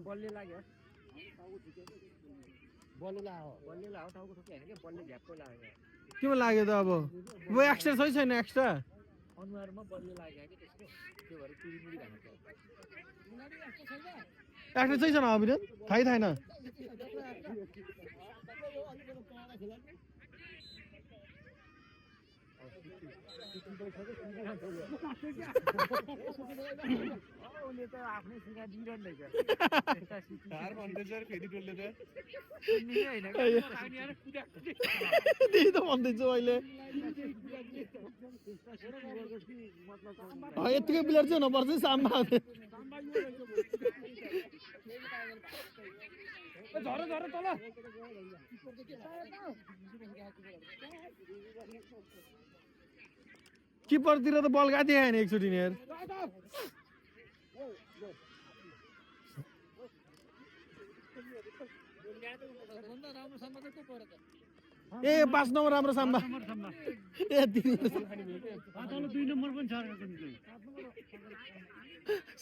बलले लाग्यो बलले टाउको ठोक्यो हैन के बलले झ्याप्पै लाग्यो केमा लाग्यो त अब वो एक्स्ट्रा छैन एक्स्ट्रा अनुहारमा बलले लाग्यो के त्यसको त्यो भएर टुरीमुरी भएको एक्स्ट्रा छैन अभिन थाहै छैन उसले त आफ्नै सिका दिइरहनु रहेछ हार भन्दैछ फेरि डोल्ले त त्यही त भन्दैछु अहिले यतिकै प्लेयर चाहिँ हुनुपर्छ साममा झर झर तल किपरतिर त बल गएको थिएन एकचोटि नि यार ए 5 नम्बर राम्रो साम्बा ए 2 नम्बर पनि छ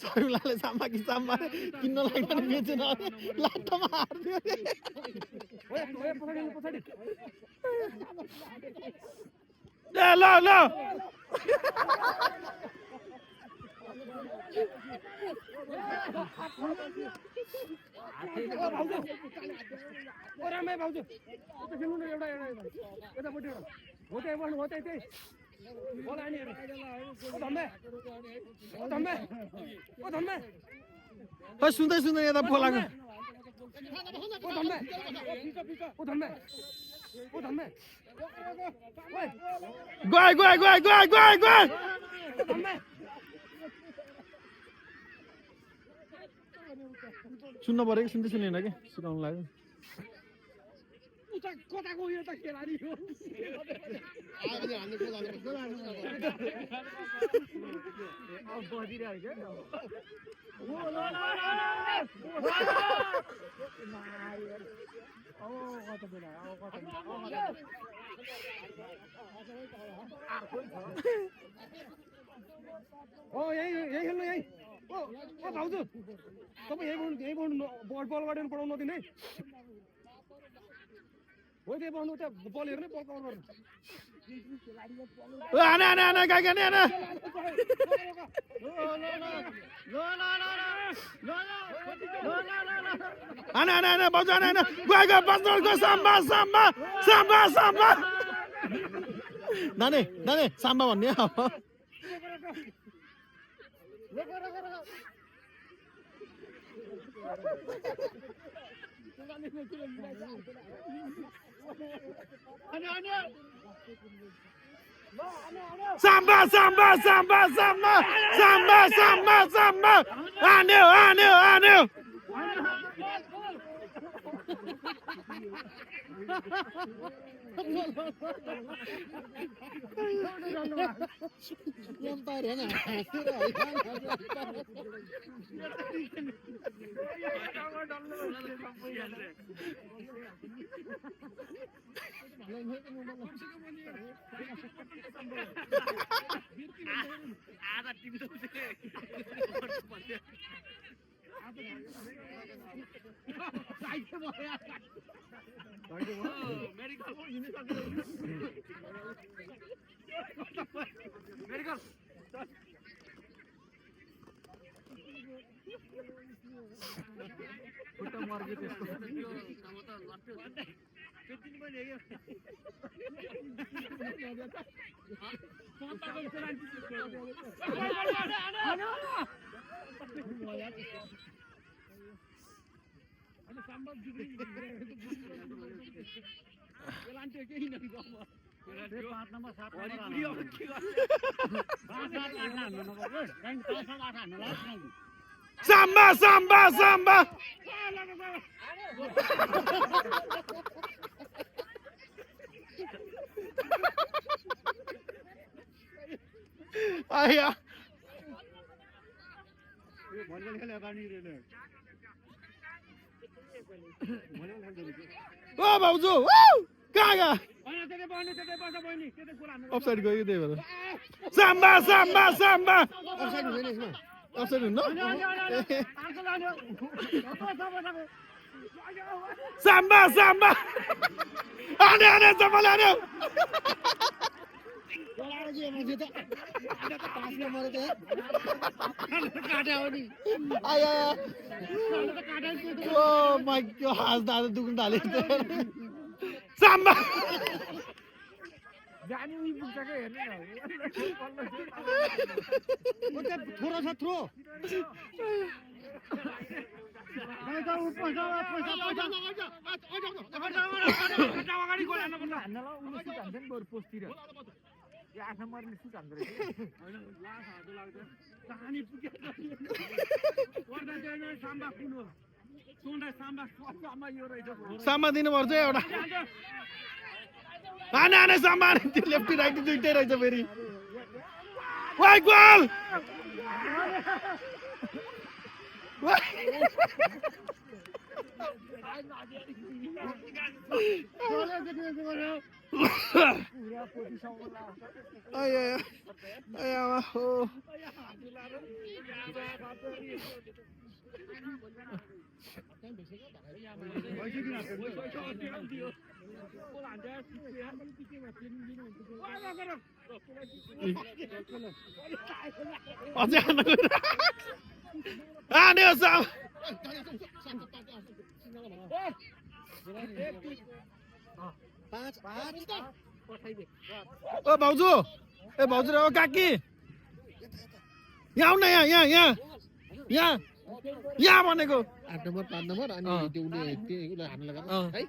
सरुलाले साम्बा कि साम्बा किन्न लाग्दैन बेचेन लाटमा हार्दियो ए ल ल रामै भाउजू यता खेल्नु न एउटा यतापट्टि होतै बस्नु होतै त्यही बोला नि सुन्दै सुन्दै यता बोलाको गए गए गए गए गए गए सुन्न पऱ्यो कि सुन्दै सुनेन कि सिकाउनु लाग्यो कताको यो त खेलाडी हो यही खेल्नु यही ओ भाउजू तपाईँ यही बढ्नु बल गार्डन पढाउनु नदिने हो त्यही बढ्नु त्यहाँ बल हेर्ने बल कभर गर्नु आना आना आना गाई गाने आना आना आना आना बाजु आना आना गए गए बस्नु साम्बा साम्बा साम्बा साम्बा नाने नाने साम्बा भन्ने Samba, samba, samba, samba, samba, samba, samba. Anu, anu, anu. Yang tadi na, ada tim itu medical putar market itu kamu tahu market कितनी बजे है Samba, samba, samba. Ayah. ओ भाउजू कहाँ गयो अफसाइड गयो त्यही भएर साम्बा साम्बा साम्बा अफसाइड हुन्न साम्बा साम्बा आने आने साम्बा आने Oh my God, दादा दुख्न थाल्यो साम्बा जानी उही पुग्छ के हेर्नु न थोरो छ थ्रो अगाडि गोल हान्न पर्छ हान्न ल उले सुट हान्छ नि बरु पोस्टतिर यो आँखा मर्ने सुट हान्दो रहेछ हैन लास हातो लाग्छ कहानी पुग्यो पर्दा चाहिँ साम्बा कुनो सोन्डा साम्बा साम्बा यो रहेछ साम्बा दिनुपर्छ एउटा आने आने साम्बा त्यो लेफ्टी राइट दुइटै रहेछ फेरि वाइ गोल ओ भाउजू ए भाउजू ओ काकी यहाँ आउन यहाँ यहाँ यहाँ यहाँ यहाँ भनेको 8 नम्बर 5 नम्बर अनि त्यो उले हान्न लगाएको है